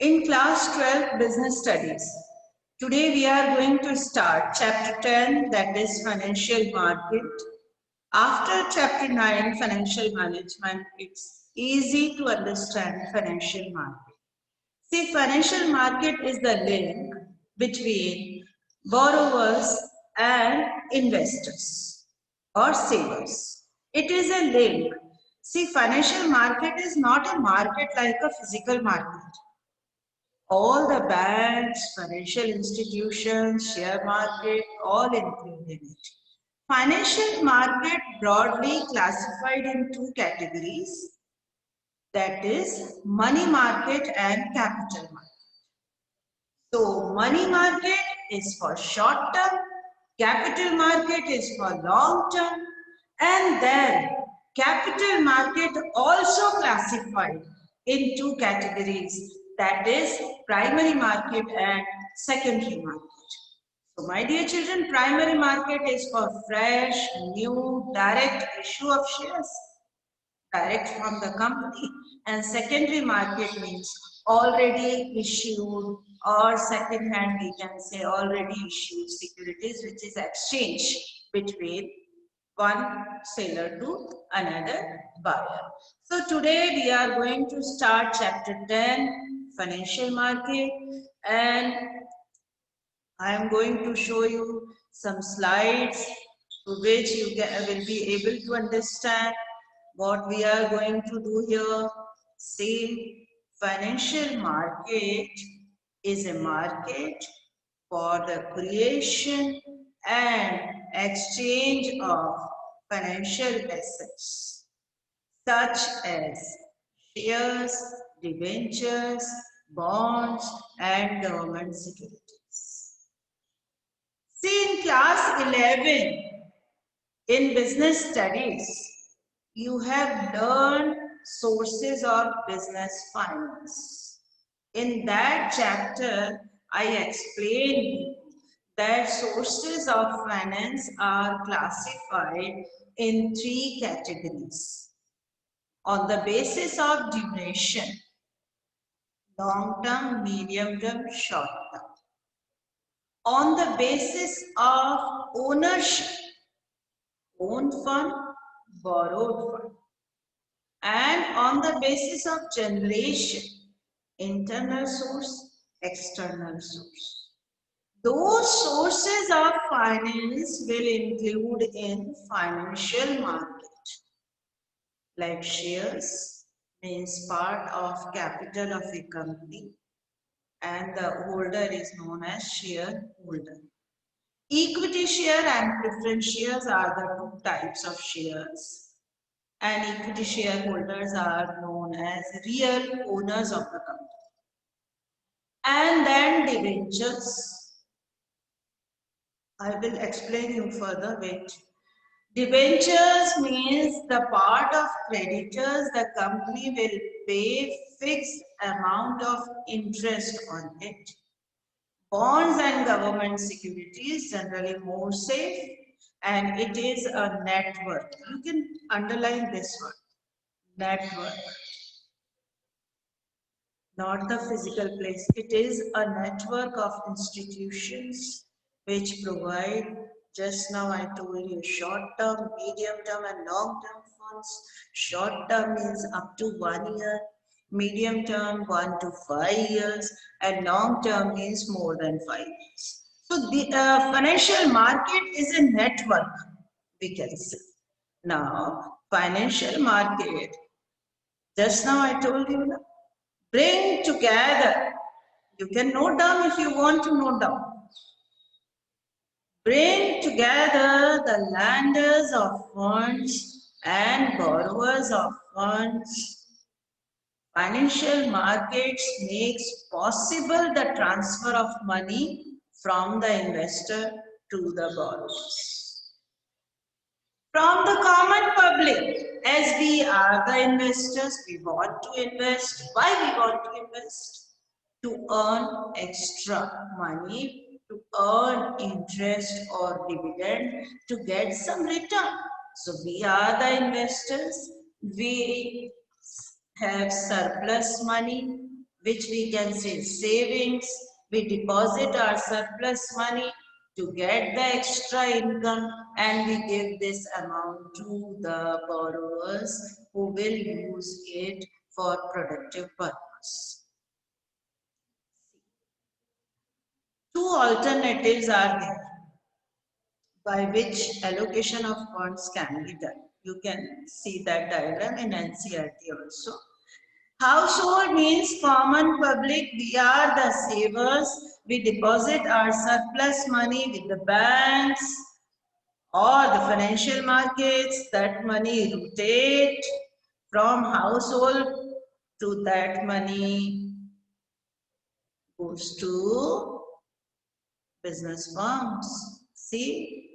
In class 12 business studies, today we are going to start chapter 10, that is financial market. After chapter 9, financial management, it's easy to understand financial market. See, financial market is the link between borrowers and investors or savers. It is a link. See, financial market is not a market like a physical market. All the banks, financial institutions, share market, all included in it. Financial market broadly classified in two categories, that is money market and capital market. So money market is for short term, capital market is for long term, and then capital market also classified in two categories, that is primary market and secondary market. So my dear children, primary market is for fresh, new, direct issue of shares, direct from the company, and secondary market means already issued or second hand, we can say already issued securities, which is exchange between one seller to another buyer. So today we are going to start chapter 10, financial market, and I am going to show you some slides to which you will be able to understand what we are going to do here. See, financial market is a market for the creation and exchange of financial assets such as shares, debentures, bonds, and government securities. See, in class 11 in business studies, you have learned sources of business finance. In that chapter, I explained that sources of finance are classified in three categories on the basis of duration: long term, medium term, short term. On the basis of ownership: owned fund, borrowed fund. And on the basis of generation: internal source, external source. Those sources of finance will include in financial market, like shares means part of capital of a company and the holder is known as shareholder. Equity share and preference shares are the two types of shares, and equity shareholders are known as real owners of the company. And then debentures. I will explain you further. Wait. Debentures means the part of creditors the company will pay fixed amount of interest on it. Bonds and government securities generally more safe, and it is a network. You can underline this one. Network. Not the physical place. It is a network of institutions which provide, just now I told you, short term, medium term and long term funds. Short term means up to 1 year, medium term 1 to 5 years, and long term means more than 5 years. So the financial market is a network, we can say. Now, financial market, just now I told you, bring together. You can note down if you want to note down. Bring together the lenders of funds and borrowers of funds. Financial markets makes possible the transfer of money from the investor to the borrowers. From the common public, as we are the investors, we want to invest. Why we want to invest? To earn extra money, to earn interest or dividend, to get some return. So we are the investors. We have surplus money which we can say savings. We deposit our surplus money to get the extra income, and we give this amount to the borrowers who will use it for productive purpose. Two alternatives are there by which allocation of funds can be done. You can see that diagram in NCERT also. Household means common public. We are the savers. We deposit our surplus money with the banks or the financial markets. That money rotate from household to that money goes to business firms. See,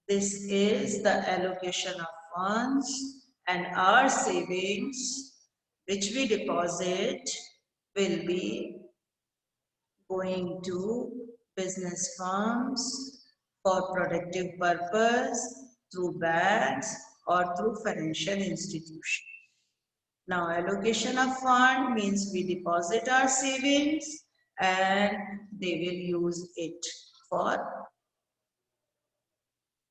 this is the allocation of funds, and our savings which we deposit will be going to business firms for productive purpose through banks or through financial institutions. Now, allocation of fund means we deposit our savings and they will use it for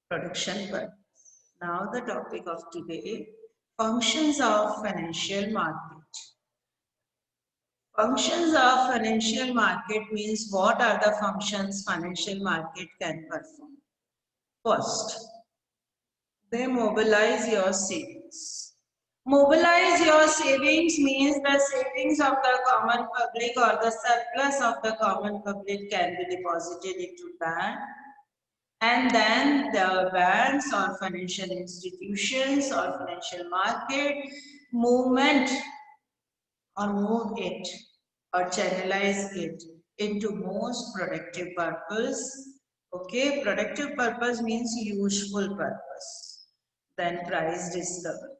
production purpose. Now, the topic of today, functions of financial market. Functions of financial market means what are the functions financial market can perform. First, they mobilize your savings. Mobilize your savings means the savings of the common public or the surplus of the common public can be deposited into bank, and then the banks or financial institutions or financial market movement or move it or channelize it into most productive purpose. Okay, productive purpose means useful purpose. Then price discovery.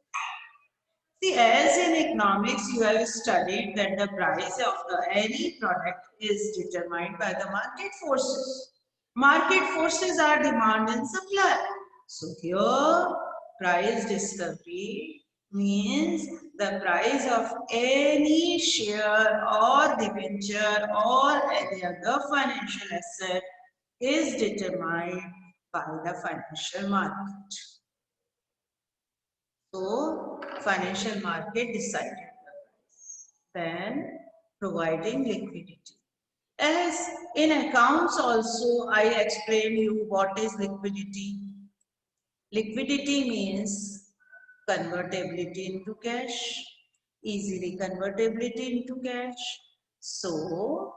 See, as in economics, you have studied that the price of any product is determined by the market forces. Market forces are demand and supply. So here, price discovery means the price of any share or debenture or any other financial asset is determined by the financial market. So, financial market decided the price. Then, providing liquidity. As in accounts also, I explain you what is liquidity. Liquidity means convertibility into cash, easily convertibility into cash. So,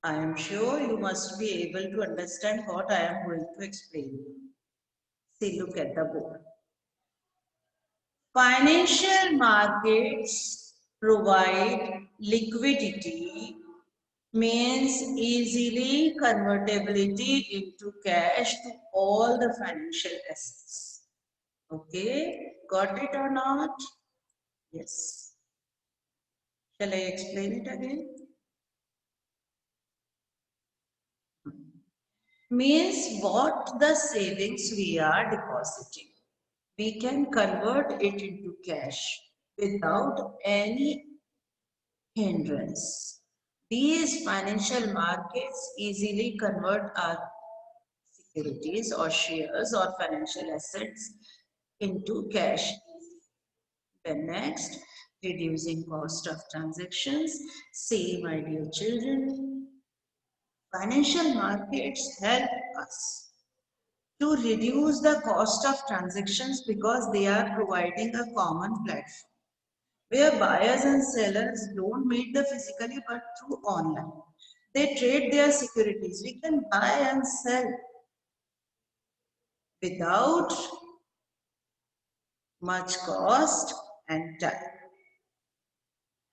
I am sure you must be able to understand what I am going to explain. See, look at the board. Financial markets provide liquidity means easily convertibility into cash to all the financial assets. Okay, got it or not? Yes. Shall I explain it again? Means what the savings we are depositing, we can convert it into cash without any hindrance. These financial markets easily convert our securities or shares or financial assets into cash. Then next, reducing cost of transactions. See, my dear children, financial markets help us to reduce the cost of transactions because they are providing a common platform where buyers and sellers don't meet the physically but through online. They trade their securities. We can buy and sell without much cost and time.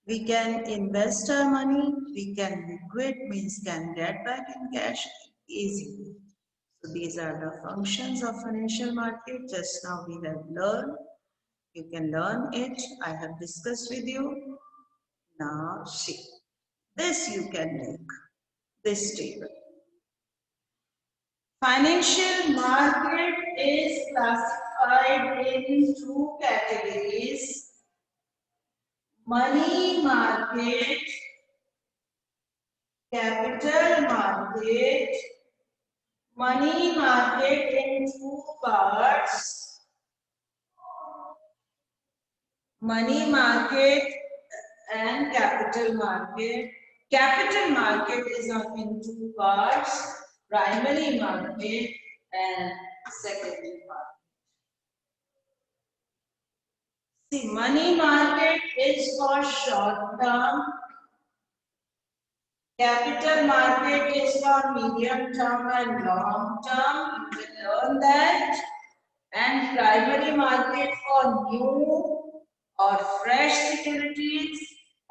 We can invest our money, we can liquid, means can get back in cash easily. So these are the functions of financial market. Just now we have learned. You can learn it. I have discussed with you. Now see. This you can make. This table. Financial market is classified in two categories. money market, capital market, money market in two parts. Money market and capital market. Capital market is in two parts, primary market and secondary market. See, money market is for short term, capital market is for medium term and long term. You will learn that. And primary market for new or fresh securities,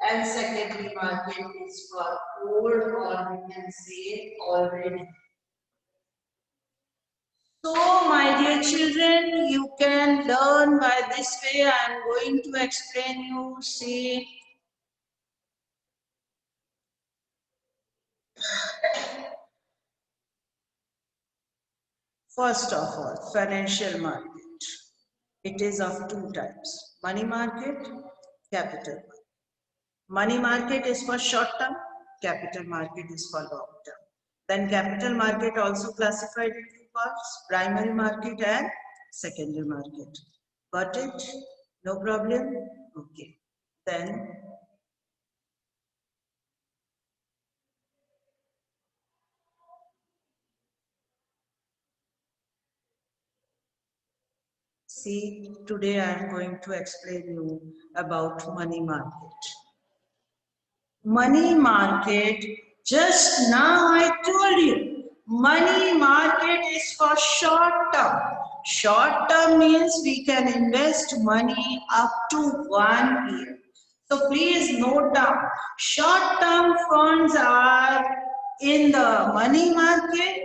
and secondary market is for old, or we can say already. So, my dear children, you can learn by this way. I am going to explain you. See, first of all, financial market. It is of two types: money market, capital market. Money market is for short term, capital market is for long term. Then capital market also classified in two parts, primary market and secondary market. Got it? No problem? Okay. Then see, today I am going to explain you about money market. Money market, just now I told you, money market is for short term. Short term means we can invest money up to 1 year. So please note down, short term funds are in the money market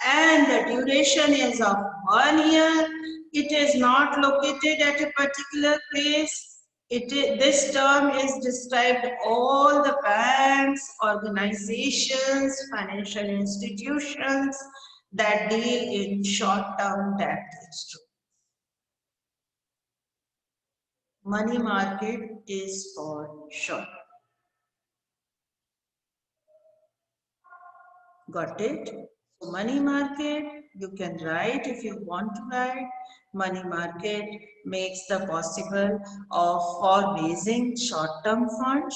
and the duration is of 1 year. It is not located at a particular place. This term is described all the banks, organizations, financial institutions that deal in short-term debt instruments. Money market is for short. Got it? So money market, you can write if you want to write. Money market makes the possible for raising short-term funds,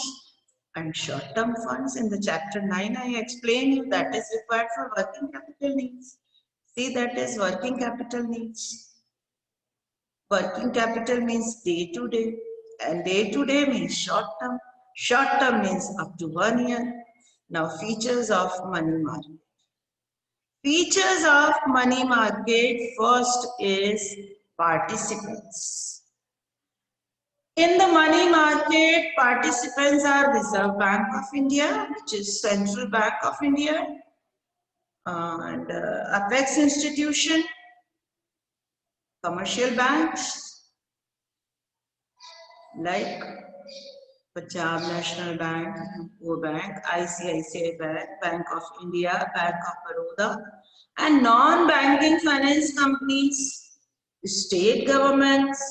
and short-term funds in the chapter 9 I explained you that is required for working capital needs. See, that is working capital needs. Working capital means day to day, and day to day means short term. Short term means up to 1 year. Now features of money market. Features of money market, first is participants. In the money market, participants are Reserve Bank of India, which is Central Bank of India, and Apex institution, commercial banks like Punjab National Bank, UCO Bank, ICICI Bank, Bank of India, Bank of Baroda, and non-banking finance companies, state governments,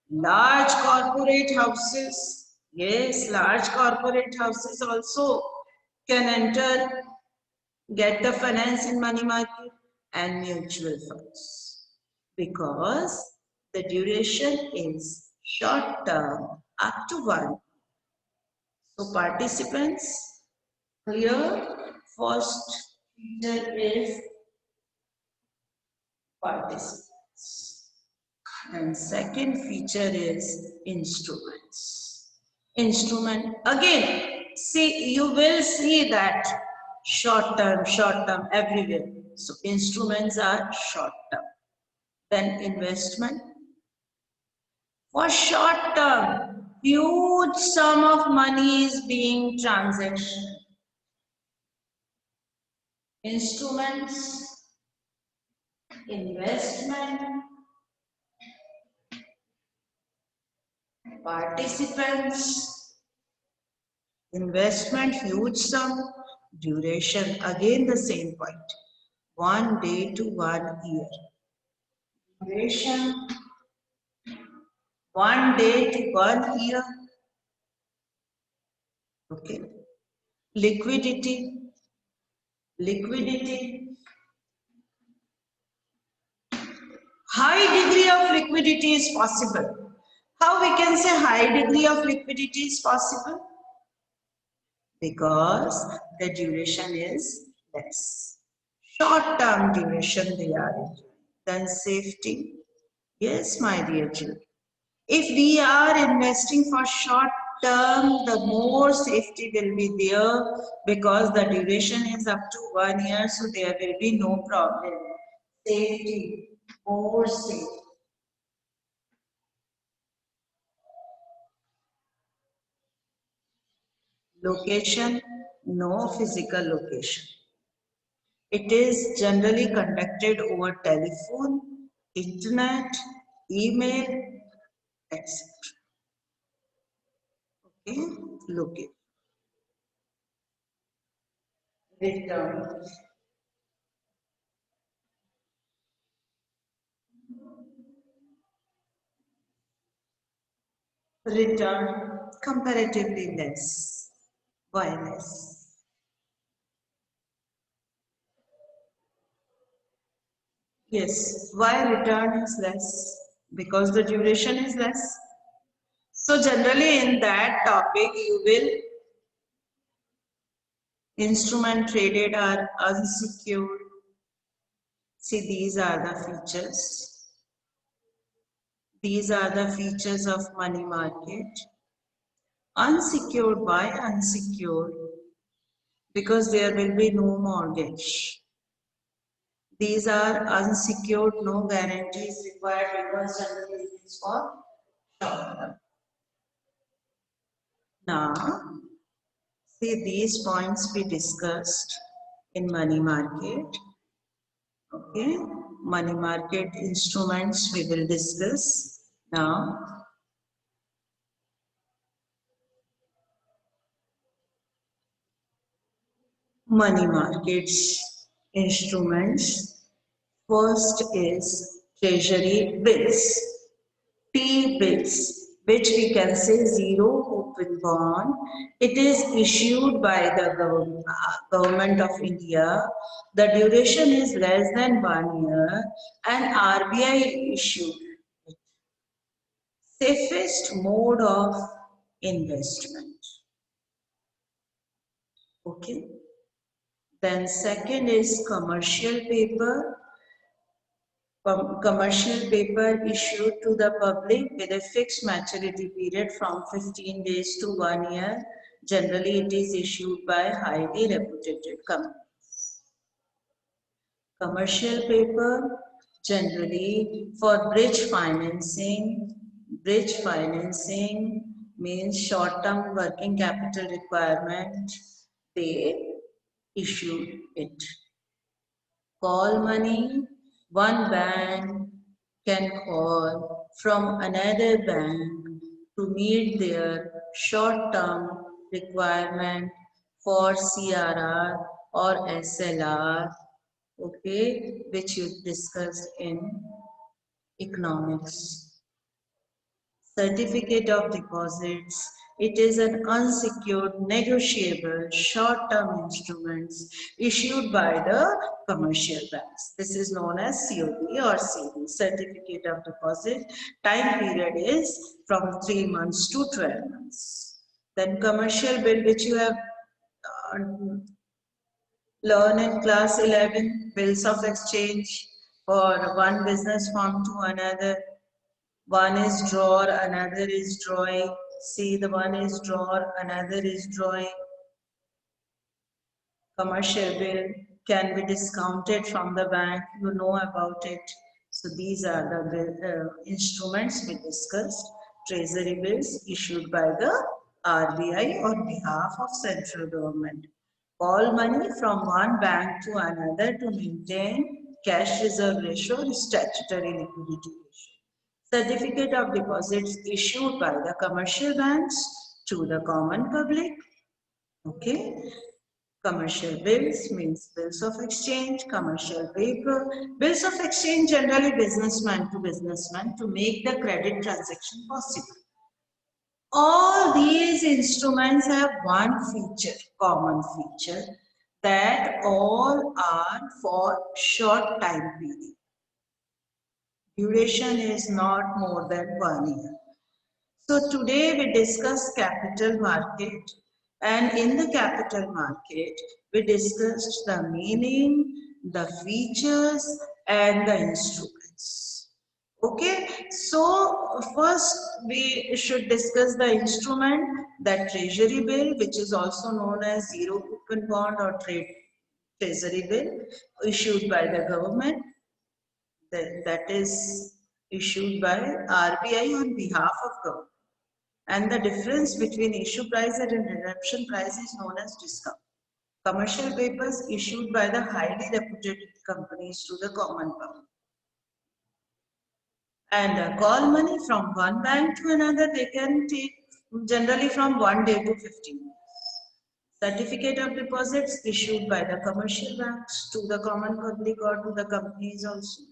large corporate houses. Yes, large corporate houses also can enter, get the finance in money market, and mutual funds, because the duration is short term, up to 1. So participants, clear. First feature is participants, and second feature is instruments. Instrument, again, see, you will see that short term everywhere. So instruments are short term. Then investment. For short term, huge sum of money is being transacted. Instruments, investment, participants, investment, huge sum, duration, again the same point, 1 day to 1 year. Duration, 1 day to 1 year. Okay. Liquidity. Liquidity. High degree of liquidity is possible. How we can say high degree of liquidity is possible? Because the duration is less. Short term duration they are enjoying. Then safety. Yes, my dear children. If we are investing for short term, the more safety will be there because the duration is up to 1 year, so there will be no problem. Safety, more safety. Location, no physical location. It is generally conducted over telephone, internet, email, etc. Okay, location. Return. Return comparatively less. Why less? Yes, why return is less? Because the duration is less. So generally in that topic you will instrument traded are unsecured. See, these are the features. These are the features of money market. Unsecured, why unsecured? Because there will be no mortgage. These are unsecured, no guarantees required because generally it is for short term. Now, see these points we discussed in money market. Okay, money market instruments we will discuss now. Money markets instruments. First is treasury bills. T-bills, which we can say zero coupon bond. It is issued by the government of India. The duration is less than 1 year and RBI issued it. Safest mode of investment. Okay. Then second is commercial paper. Commercial paper issued to the public with a fixed maturity period from 15 days to 1 year. Generally, it is issued by highly reputed companies. Commercial paper, generally for bridge financing. Bridge financing means short-term working capital requirement. They issued it. Call money, one bank can call from another bank to meet their short-term requirement for CRR or SLR, okay, which you discussed in economics. Certificate of deposits. It is an unsecured, negotiable, short-term instruments issued by the commercial banks. This is known as COD or CD, Certificate of Deposit. Time period is from 3 months to 12 months. Then commercial bill, which you have learned in class 11, bills of exchange for one business firm to another. One is drawer, another is drawing. See, the one is drawer, another is drawing. Commercial bill can be discounted from the bank. You know about it. So these are the instruments we discussed. Treasury bills issued by the RBI on behalf of central government. Call money from one bank to another to maintain cash reserve ratio and statutory liquidity ratio. Certificate of deposits issued by the commercial banks to the common public. Okay. Commercial bills means bills of exchange, commercial paper. Bills of exchange generally businessman to make the credit transaction possible. All these instruments have one feature, common feature, that all are for short time period. Duration is not more than 1 year. So today we discuss capital market, and in the capital market we discussed the meaning, the features and the instruments. Okay, so first we should discuss the instrument, that treasury bill, which is also known as zero coupon bond or treasury bill, issued by the government, that is issued by RBI on behalf of government. And the difference between issue price and redemption price is known as discount. Commercial papers issued by the highly reputed companies to the common public. And call money from one bank to another, they can take generally from 1 day to 15 days. Certificate of deposits issued by the commercial banks to the common public or to the companies also.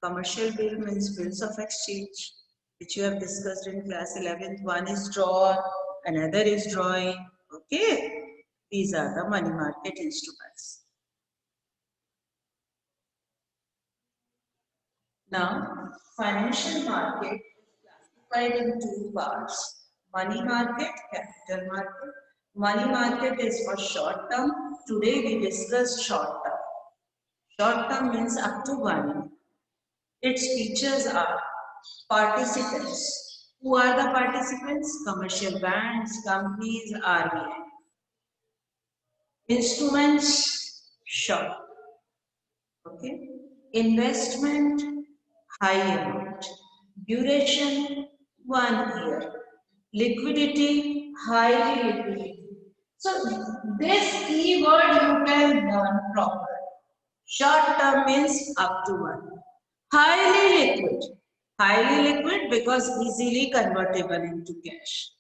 Commercial bill means bills of exchange, which you have discussed in class 11th. One is drawn, another is drawing. Okay, these are the money market instruments. Now, financial market is classified in two parts: money market, capital market. Money market is for short term. Today we discuss short term. Short term means up to 1 year. Its features are participants. Who are the participants? Commercial banks, companies, RBI. Instruments, short. Okay. Investment, high amount. Duration, 1 year. Liquidity, highly liquidity. So this keyword you can learn properly. Short term means up to 1. Highly liquid. Highly liquid because easily convertible into cash.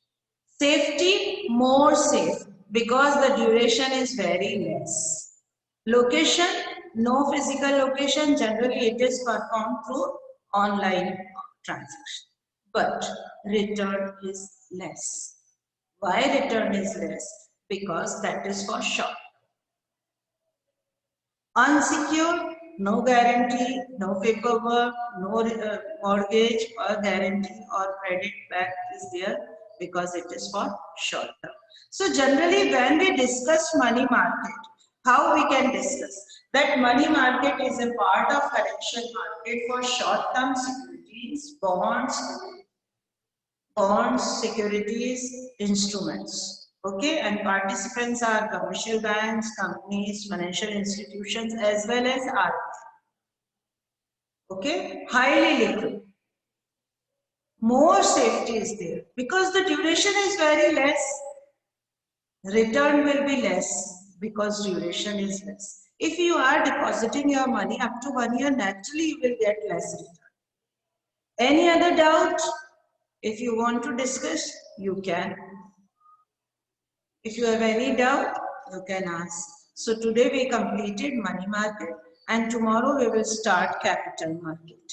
Safety, more safe because the duration is very less. Location, no physical location. Generally it is performed through online transaction. But return is less. Why return is less? Because that is for short. Unsecured, no guarantee, no paperwork, no mortgage or guarantee or credit back is there because it is for short term. So generally when we discuss money market, how we can discuss that money market is a part of financial market for short term securities, bonds, securities, instruments. Okay, and participants are commercial banks, companies, financial institutions, as well as RBI. Okay, highly liquid. More safety is there because the duration is very less. Return will be less because duration is less. If you are depositing your money up to 1 year, naturally you will get less return. Any other doubt? If you want to discuss, you can. If you have any doubt, you can ask. So today we completed money market and tomorrow we will start capital market.